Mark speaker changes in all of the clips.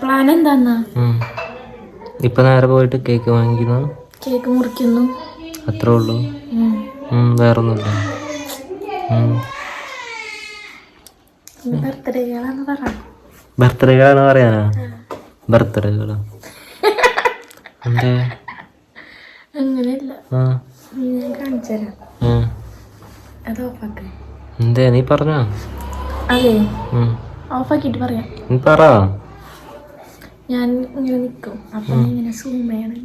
Speaker 1: Plan എന്താന്നാ?
Speaker 2: ഇപ്പൊ നേരെ പോയിട്ട് കേക്ക് വാങ്ങിക്കുന്നു,
Speaker 1: കേക്ക് മുറിക്കുന്നു,
Speaker 2: അത്രേ ഉള്ളൂ. വേറൊന്നുമില്ല. ബർത്ത്ഡേകളാണ് പറയാനാ? ബർത്ത്ഡേകളോ?
Speaker 1: അങ്ങനെയല്ല, ഞാൻ കാണിച്ചുതരാം. അത് ഓഫാക്ക്.
Speaker 2: എന്തേ നീ പറഞ്ഞോ?
Speaker 1: അതെ, ഓഫാക്കിട്ട് പറയാം.
Speaker 2: നീ പറ.
Speaker 1: ഞാൻ ഇങ്ങനെ നിക്കും, അപ്പൊ ഇങ്ങനെ സൂം ചെയ്യണം.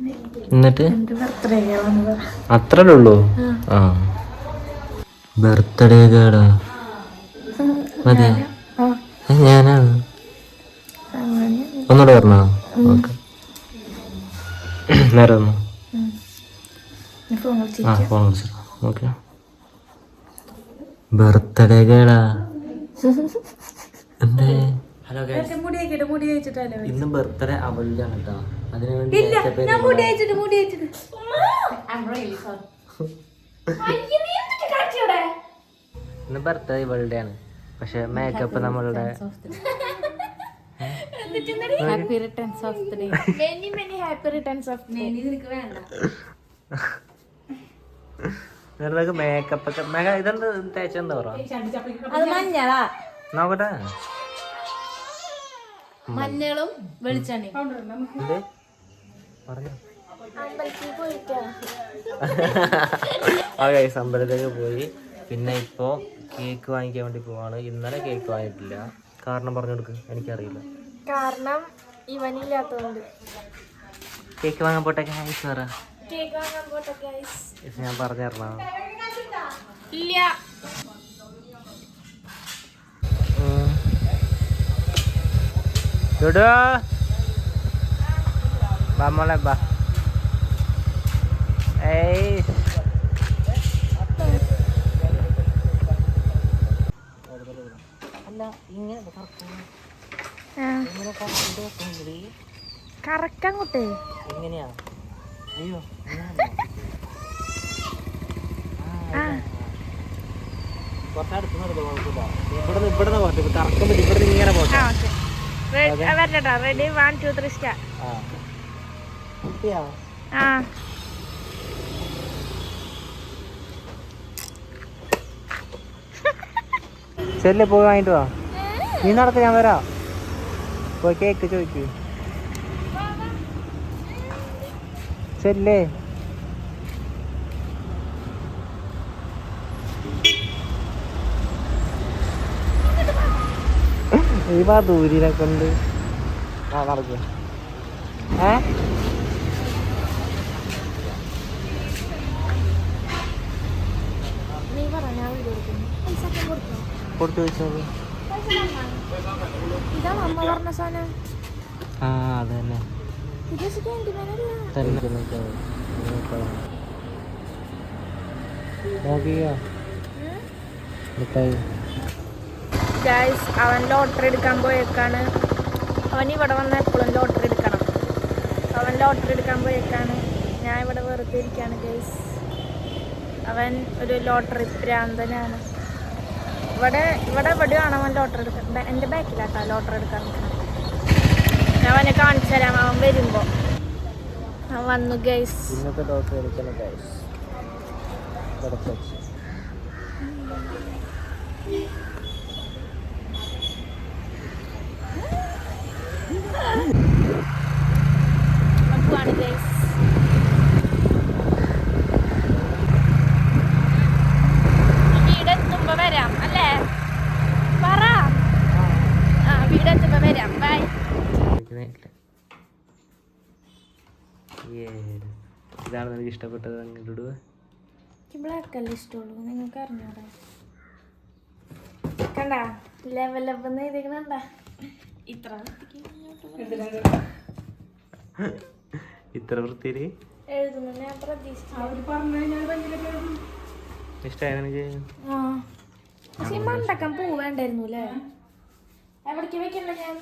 Speaker 2: എന്നിട്ട്
Speaker 1: ബർത്ത്ഡേകളാന്ന് പറ.
Speaker 2: അത്രേ ഉള്ളൂ. ബർത്ത്ഡേ കേടാ മതിയാ? ഞാനാണ്. ഒന്നുകൂടെ പറഞ്ഞോ? ഓക്കെ, നേരെ വന്നോ? ഫോൺ വിളിച്ചിട്ടോ? ഓക്കെ. ബർത്ത്ഡേ കേടാ. എന്തേ? ഹലോ ഗൈസ്, ഇന്ന് ബർത്ത്ഡേ അവളുടെ ആണ് കേട്ടോ. അതിനുവേണ്ടി ഇന്ന് ബർത്ത്ഡേ ഇവളുടെ ആണ്. പക്ഷെ മേക്കപ്പ് നമ്മളുടെ.
Speaker 1: Happy returns of the day. Many many happy returns of the day. നിനക്ക് വേണ്ട
Speaker 2: മേക്കപ്പ് ഒക്കെ. ഇതെന്താ തേച്ചെന്താ പറ?
Speaker 1: അത് മഞ്ഞളാ.
Speaker 2: നോക്കട്ടെ.
Speaker 1: മഞ്ഞളും വെളിച്ചെണ്ണയും.
Speaker 2: അമ്പലത്തേക്ക് പോയി. പിന്നെ ഇപ്പോ കേക്ക് വാങ്ങിക്കാൻ വേണ്ടി പോവാണ്. ഇന്നലെ കേക്ക് വാങ്ങിയിട്ടില്ല. കാരണം പറഞ്ഞു കൊടുക്ക്, എനിക്കറിയില്ല.
Speaker 1: കാരണം ഇവനില്ലാത്തതുകൊണ്ട്.
Speaker 2: കേക്ക് വാങ്ങാൻ പോട്ടെ ഗൈസ് പറ.
Speaker 1: കേക്ക് വാങ്ങാൻ പോട്ടെ ഗൈസ്.
Speaker 2: ഞാൻ പറഞ്ഞു തരണോ?
Speaker 1: ഇല്ല.
Speaker 2: മോളെ ബാ. ഏയ് അല്ല, ഇങ്ങനെ
Speaker 1: കറക്കങ്ങോട്ടേ
Speaker 2: എങ്ങനെയാ? അയ്യോ, കുറച്ചടുത്ത് ഇവിടുന്ന് പോട്ടെ. കറക്കം പറ്റി ഇവിടുന്ന് ഇങ്ങനെ പോട്ടെ.
Speaker 1: Ready 1 2 3 start.
Speaker 2: ചെല്ലേ, പോയി വാങ്ങിട്ട് വാ. നീ നടക്ക്, ഞാൻ വരാം. പോയി കേക്ക് ചോദിക്കൂ. ചെല്ലേ. ഈ വാ, ദൂരിനൊക്കെ ഉണ്ട്. നടക്കുക. കൊടുത്തു ചോദിച്ചത്. അതന്നെ.
Speaker 1: അവൻ ലോട്ടറി എടുക്കാൻ പോയേക്കാണ്. അവൻ ഇവിടെ വന്ന എപ്പോഴും ലോട്ടറി എടുക്കണം. അവൻ ലോട്ടറി എടുക്കാൻ പോയേക്കാണ്. ഞാൻ ഇവിടെ വെറുതെ ഇരിക്കുകയാണ് ഗൈസ്. അവൻ ഒരു ലോട്ടറി ഭ്രാന്തനാണ്. ഇവിടെ എവിടെയാണ് അവൻ ലോട്ടറി എടുക്കാൻ. എൻ്റെ ബാക്കിലാട്ടോ ലോട്ടറി എടുക്കാൻ നിൽക്കണം. ഞാൻ അവനെ കാണിച്ചു തരാം അവൻ വരുമ്പോൾ. അവൻ വന്നു ഗൈസ്.
Speaker 2: ഇന്നത്തെ ലോട്ടറി എടുക്കണം ഗൈസ്.
Speaker 1: പോവാണ് ഗൈസ്. വീടെത്തുമ്പോ വരാം അല്ലേ? പറ. വീടെത്തുമ്പോ വരാം. ബൈ.
Speaker 2: ഇതാണ് എനിക്ക് ഇഷ്ടപ്പെട്ടത്. അങ്ങോട്ട്
Speaker 1: ബ്ലാക്ക് അല്ലേ ഇഷ്ടമുള്ളൂ, നിങ്ങൾക്ക് അറിഞ്ഞൂടാ. കണ്ട ലെവലപ്പ് എഴുതിക്കണ
Speaker 2: ഇത്ര വൃത്തിയില്
Speaker 1: എഴുതുന്നു. ഞാൻ പ്രതീക്ഷിച്ചു മണ്ടക്കം പോവേണ്ടായിരുന്നു അല്ലേ? എവിടേക്ക് വെക്കണ്ട ഞാൻ?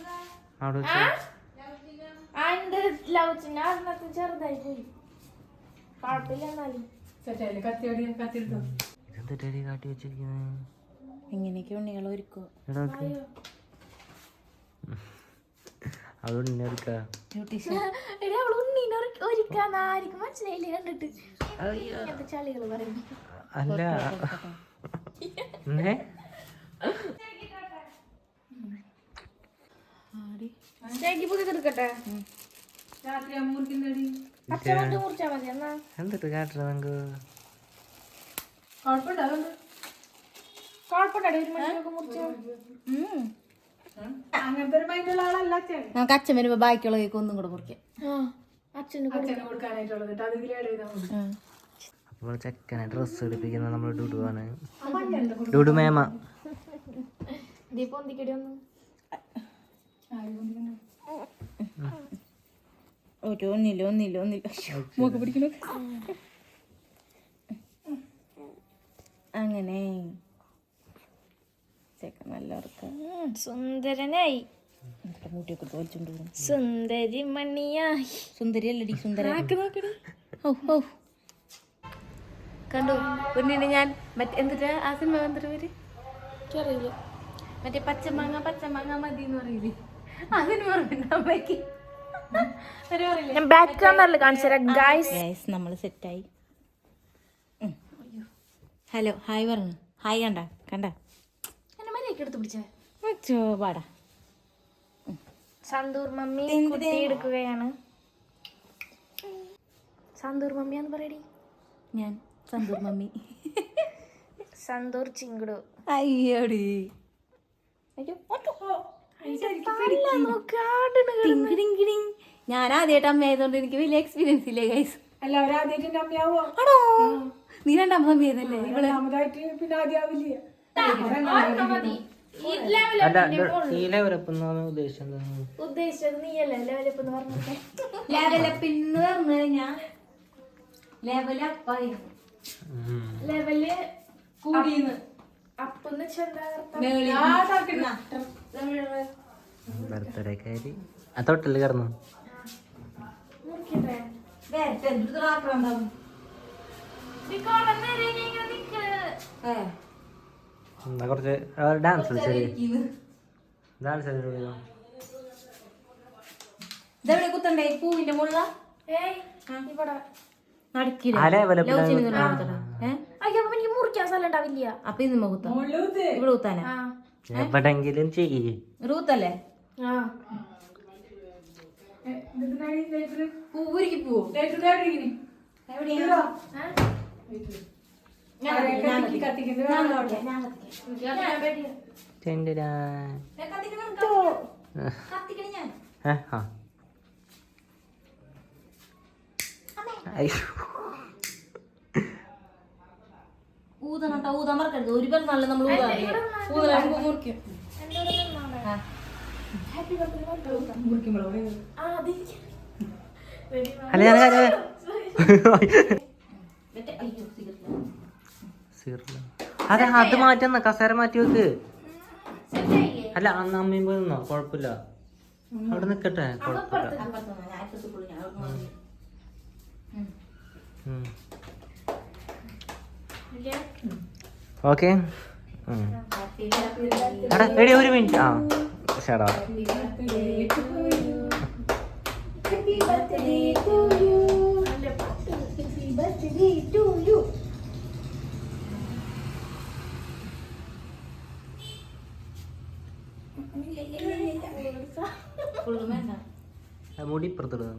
Speaker 1: എന്റെ ലവ് ചിഹ്നം അതിനകത്ത് ചെറുതായി പോയി. കുഴപ്പമില്ല. എന്നാലും
Speaker 2: ഇതെന്തിട്ടടി കാട്ടി വെച്ചിരിക്കുന്നത്?
Speaker 1: ഇങ്ങനെയൊക്കെ ഉണ്ണികൾ ഒരുക്കോ
Speaker 2: എടാക്ക് അത് ഉണ്ണിയെടുക്ക അല്ല എന്നേ എന്തിട്ട് കാട്ടണ നമുക്ക്
Speaker 1: നമുക്ക് അച്ഛൻ വരുമ്പോ ബാക്കിയുള്ള കേക്ക് ഒന്നും കൂടെ മുറിക്കാം.
Speaker 2: അപ്പോൾ ചെക്കനെ ഡ്രസ്സ് എടുപ്പിക്കുന്ന നമ്മൾ ഡുഡുവാണ്. ഡുഡു മേമ
Speaker 1: ഒന്നില്ല മൂക്ക് പിടിക്കണ അങ്ങനെ ചെക്കൻ നല്ല സുന്ദരനായി മൂട്ടിയൊക്കെ തോൽച്ചുകൊണ്ട് സുന്ദരി മണിയായി. സുന്ദരി അല്ലടി സുന്ദര കണ്ടു പിന്നീട് ഞാൻ മറ്റേ എന്തിട്ട് ആ സിനിമ വന്നിട്ട് പേര് അറിയില്ല. മറ്റേ പച്ചമാങ്ങ മതി എന്ന് പറയില്ലേ അതിന് പറഞ്ഞിട്ട് നമ്മൾ സെറ്റായി. ഹലോ ഹായ് പറഞ്ഞു. ഹായ് കണ്ട എടുത്ത് പിടിച്ചോ പാടാ. സന്തൂർ മമ്മി എടുക്കുകയാണ്. സന്തൂർ മമ്മിയാന്ന് പറയടി. ഞാൻ സന്തൂർ മമ്മി. സന്തൂർ ചിങ്കുടു. അയ്യോടി ഞാൻ ആദ്യമായിട്ട് അമ്മയായതുകൊണ്ട് എനിക്ക് വലിയ എക്സ്പീരിയൻസ് ഇല്ലേ ഗൈസ്. ആണോ നീ രണ്ടാമത് അമ്മയായതല്ലേ? ഉദ്ദേശിച്ചത് നീയല്ലേ ലെവലപ്പ് എന്ന് പറഞ്ഞേ. ലെവലപ്പ് എന്ന് പറഞ്ഞു കഴിഞ്ഞാൽ ലെവലപ്പായി ലെവല് കൂടിയെന്ന് അപ്പൊന്ന്
Speaker 2: ബർത്ത്ഡേക്കാരി ആ തൊട്ടില് കിടന്നു. കുറച്ച് ഡാൻസ്
Speaker 1: കുത്തണ്ടേ പൂവിന്റെ മുള്ള മുറിക്കാൻ സ്ഥലം ഉണ്ടാവില്ല. അപ്പൊ ഇത് ഇവിടെ കുത്താനാ
Speaker 2: എവിടെങ്കിലും ചെയ്യേ
Speaker 1: റൂത്തല്ലേ? പൂരിക്ക് പോവോ? ഊതാൻ മറക്കരുത്. ഒരു പേർന്നാളെ നമ്മൾ മുറിക്കും.
Speaker 2: അതെ അത് മാറ്റുന്ന കസേര മാറ്റി വെക്ക്. അല്ല അന്ന് അമ്മയും പോയി നിന്നോ കൊഴപ്പില്ല. അവിടെ നിക്കട്ടെ കൊഴപ്പില്ല. ഓക്കെ എടി ഒരു മിനിറ്റ്. ആ ഷടാ മുടി ഇപ്പുറത്തിടുക.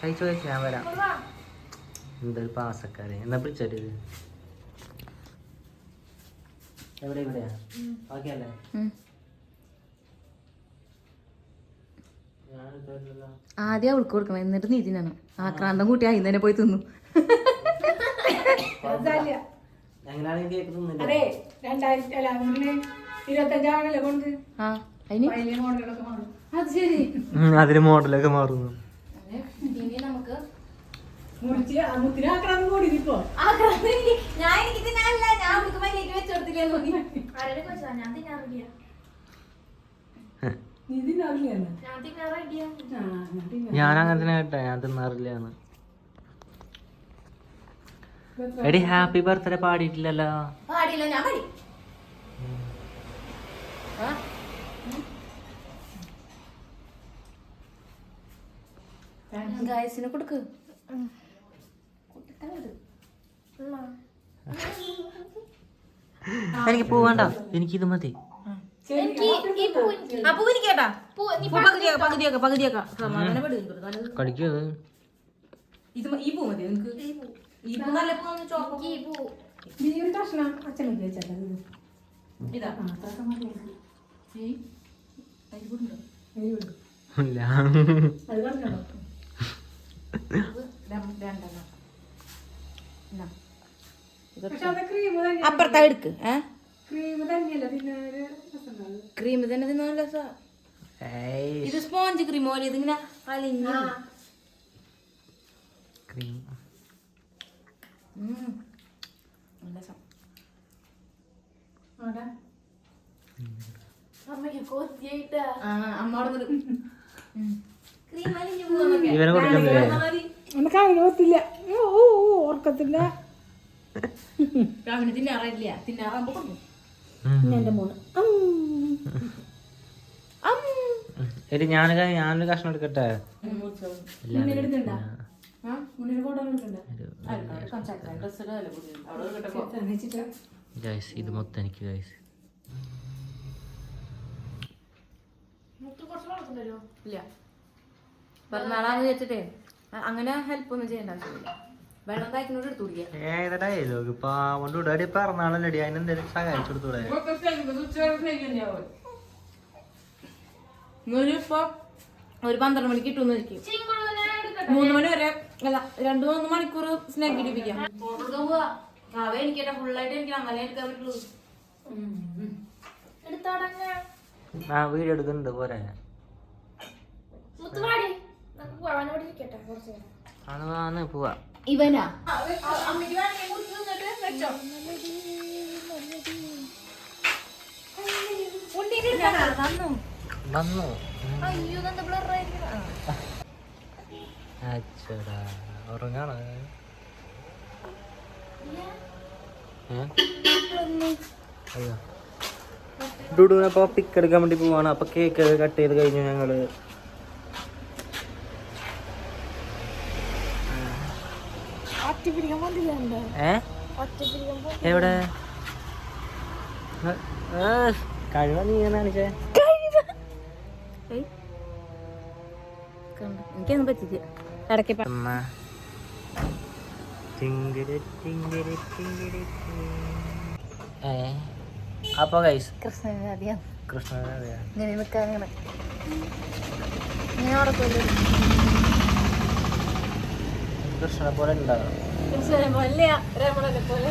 Speaker 2: കഴിച്ചു കഴിച്ചു ഞാൻ വരാം. എന്തൊരു പാസക്കാരെ എന്നാ പിടിച്ചത് എവിടെ ഇവിടെയാ ബാക്കിയല്ലേ?
Speaker 1: ആദ്യം അവൾക്ക് കൊടുക്കണം എന്നിട്ട് നീ തിന്നണം. ആക്രാന്തം കൂട്ടി ആയി തന്നെ പോയി തിന്നു.
Speaker 2: അതിന് മോഡലൊക്കെ മാറുന്നു.
Speaker 1: ഇനി നമുക്ക്
Speaker 2: ഞാൻ അങ്ങനെ തന്നെ കേട്ടെ, ഞാൻ തിന്നാറില്ലാന്ന്. എടി ഹാപ്പി ബർത്ത്ഡേ പാടിയിട്ടില്ലല്ലോ.
Speaker 1: പാടിയില്ല, ഞാൻ പാടി. ഗായസിനെ കൊടുക്ക്.
Speaker 2: എനിക്ക് പോവണ്ട, എനിക്കിത് മതി. കടിക്കത്
Speaker 1: അപ്പുറത്താ എടുക്ക്. ക്രീം തന്നെ തിന്നാൻ രസാ. ഇത് സ്പോഞ്ച് ക്രീം പോലെ ഇതിങ്ങനെ അലിഞ്ഞ
Speaker 2: ക്രീം. ഇവനെ കൊടുക്കുന്നില്ലേ?
Speaker 1: ഓർക്കത്തില്ല. തിന്നാറില്ല, തിന്നാറാകുമ്പോ കൊടുക്കും. എന്റെ മോന്
Speaker 2: എടി ഞാനൊരു കഷ്ണം എടുക്കട്ടെ. ഗൈസ് ഇത് മൊത്തം എനിക്ക് ഗൈസ്.
Speaker 1: പിറന്നാളാന്ന് വെച്ചിട്ടേ അങ്ങനെ ഹെൽപ്പ് ഒന്നും ചെയ്യേണ്ട ആവശ്യമില്ല. വെള്ളം കായ്ക്കുന്നോട് എടുത്തു കുടിക്കാം.
Speaker 2: ഏതായാലും പാവണ്ട് ഇടാടി പറഞ്ഞാളല്ലടി, അതിനെന്തെങ്കിലും സഹായിച്ചു കൊടുത്തൂടെ?
Speaker 1: ഇപ്പൊ ഒരു 12 മണിക്ക് കിട്ടുമെന്ന് വെക്കും. 3 മണി വരെ അല്ല 2-3 മണിക്കൂർ സ്നാക്ക് ഇടിപ്പിക്കാം. എനിക്കേട്ടാ ഫുള്ളായിട്ട് എനിക്ക് അങ്ങനെ എടുക്കാൻ പറ്റുള്ളൂ.
Speaker 2: വീഡിയോ എടുക്കുന്നുണ്ട് പോരെ? ആണ് പോവാ.
Speaker 1: ഇവനാ
Speaker 2: വന്നു. ഉറങ്ങാണ്. ഡുഡുവിനപ്പോ പിക്ക് എടുക്കാൻ വേണ്ടി പോവാണ്. അപ്പൊ കേക്ക് കട്ട് ചെയ്ത് കഴിഞ്ഞു ഞങ്ങള്. എവിടെ കഴിവ നീ കാണിച്ചേ?
Speaker 1: എനിക്കൊന്നും പറ്റില്ല. ഇടയ്ക്ക്
Speaker 2: അപ്പൊ ഗൈസ്
Speaker 1: കൃഷ്ണനെ
Speaker 2: കൃഷ്ണനെ പോലെ ഉണ്ടാകും.
Speaker 1: കൃഷ്ണനെ പോലെ രമണനെ പോലെ